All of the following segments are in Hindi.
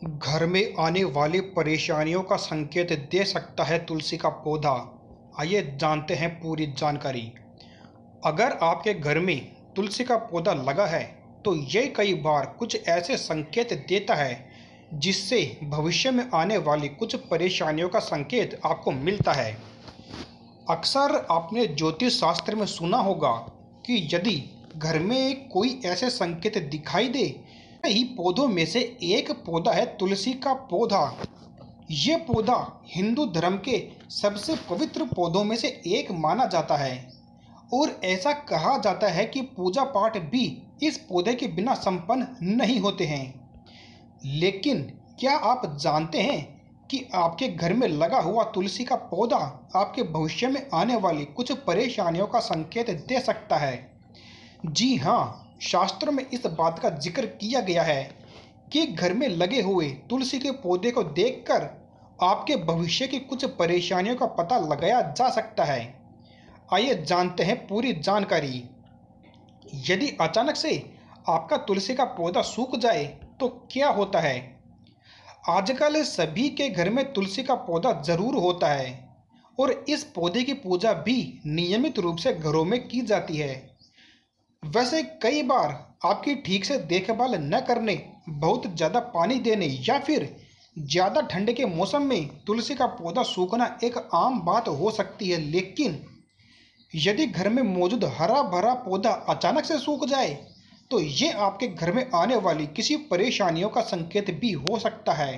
घर में आने वाली परेशानियों का संकेत दे सकता है तुलसी का पौधा। आइए जानते हैं पूरी जानकारी। अगर आपके घर में तुलसी का पौधा लगा है तो ये कई बार कुछ ऐसे संकेत देता है जिससे भविष्य में आने वाली कुछ परेशानियों का संकेत आपको मिलता है। अक्सर आपने ज्योतिष शास्त्र में सुना होगा कि यदि घर में कोई ऐसे संकेत दिखाई दे, ही पौधों में से एक पौधा है तुलसी का पौधा। ये पौधा हिंदू धर्म के सबसे पवित्र पौधों में से एक माना जाता है और ऐसा कहा जाता है कि पूजा पाठ भी इस पौधे के बिना संपन्न नहीं होते हैं। लेकिन क्या आप जानते हैं कि आपके घर में लगा हुआ तुलसी का पौधा आपके भविष्य में आने वाली कुछ परेशानियों का संकेत दे सकता है? जी हाँ, शास्त्रों में इस बात का जिक्र किया गया है कि घर में लगे हुए तुलसी के पौधे को देखकर आपके भविष्य की कुछ परेशानियों का पता लगाया जा सकता है। आइए जानते हैं पूरी जानकारी। यदि अचानक से आपका तुलसी का पौधा सूख जाए तो क्या होता है? आजकल सभी के घर में तुलसी का पौधा जरूर होता है और इस पौधे की पूजा भी नियमित रूप से घरों में की जाती है। वैसे कई बार आपकी ठीक से देखभाल न करने, बहुत ज़्यादा पानी देने या फिर ज़्यादा ठंड के मौसम में तुलसी का पौधा सूखना एक आम बात हो सकती है। लेकिन यदि घर में मौजूद हरा भरा पौधा अचानक से सूख जाए तो ये आपके घर में आने वाली किसी परेशानियों का संकेत भी हो सकता है।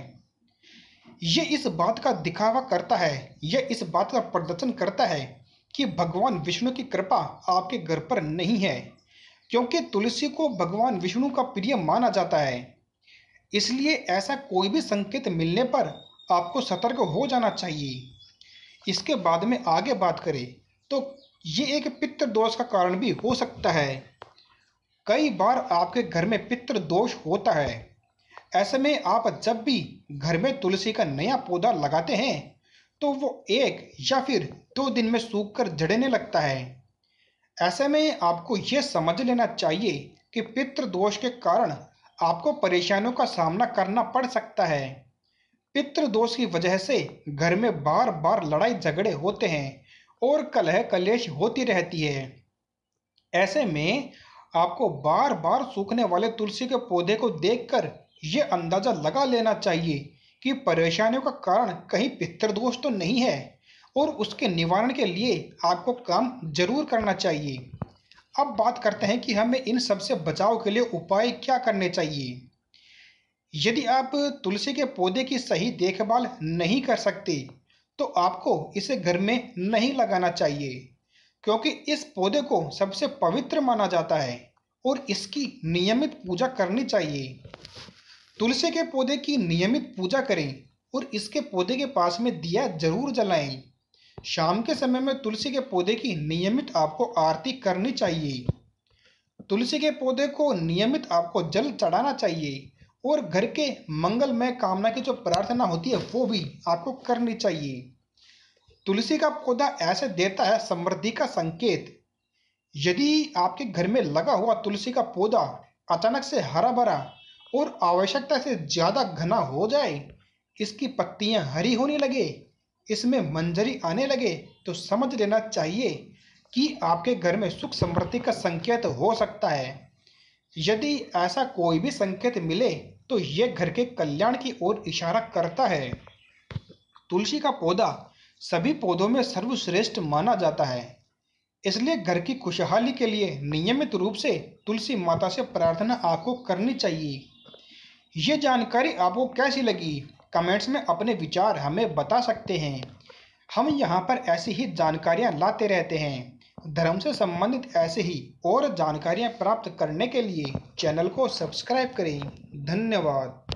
ये इस बात का दिखावा करता है, यह इस बात का प्रदर्शन करता है कि भगवान विष्णु की कृपा आपके घर पर नहीं है, क्योंकि तुलसी को भगवान विष्णु का प्रिय माना जाता है। इसलिए ऐसा कोई भी संकेत मिलने पर आपको सतर्क हो जाना चाहिए। इसके बाद में आगे बात करें तो ये एक पितृ दोष का कारण भी हो सकता है। कई बार आपके घर में पितृ दोष होता है। ऐसे में आप जब भी घर में तुलसी का नया पौधा लगाते हैं तो वो 1 या फिर 2 दिन में सूखकर झड़ने लगता है। ऐसे में आपको यह समझ लेना चाहिए कि पितृ दोष के कारण आपको परेशानियों का सामना करना पड़ सकता है। पितृ दोष की वजह से घर में बार बार लड़ाई झगड़े होते हैं और कलह कलेश होती रहती है। ऐसे में आपको बार बार सूखने वाले तुलसी के पौधे को देखकर यह अंदाजा लगा लेना चाहिए कि परेशानियों का कारण कहीं पितृदोष तो नहीं है और उसके निवारण के लिए आपको काम जरूर करना चाहिए। अब बात करते हैं कि हमें इन सब से बचाव के लिए उपाय क्या करने चाहिए। यदि आप तुलसी के पौधे की सही देखभाल नहीं कर सकते तो आपको इसे घर में नहीं लगाना चाहिए, क्योंकि इस पौधे को सबसे पवित्र माना जाता है और इसकी नियमित पूजा करनी चाहिए। तुलसी के पौधे की नियमित पूजा करें और इसके पौधे के पास में दिया जरूर जलाएं। शाम के समय में तुलसी के पौधे की नियमित आपको आरती करनी चाहिए। तुलसी के पौधे को नियमित आपको जल चढ़ाना चाहिए और घर के मंगलमय कामना की जो प्रार्थना होती है वो भी आपको करनी चाहिए। तुलसी का पौधा ऐसे देता है समृद्धि का संकेत। यदि आपके घर में लगा हुआ तुलसी का पौधा अचानक से हरा भरा और आवश्यकता से ज़्यादा घना हो जाए, इसकी पत्तियां हरी होने लगे, इसमें मंजरी आने लगे, तो समझ लेना चाहिए कि आपके घर में सुख समृद्धि का संकेत हो सकता है। यदि ऐसा कोई भी संकेत मिले तो यह घर के कल्याण की ओर इशारा करता है। तुलसी का पौधा सभी पौधों में सर्वश्रेष्ठ माना जाता है, इसलिए घर की खुशहाली के लिए नियमित रूप से तुलसी माता से प्रार्थना आपको करनी चाहिए। ये जानकारी आपको कैसी लगी? कमेंट्स में अपने विचार हमें बता सकते हैं। हम यहाँ पर ऐसी ही जानकारियाँ लाते रहते हैं। धर्म से संबंधित ऐसे ही और जानकारियाँ प्राप्त करने के लिए चैनल को सब्सक्राइब करें। धन्यवाद।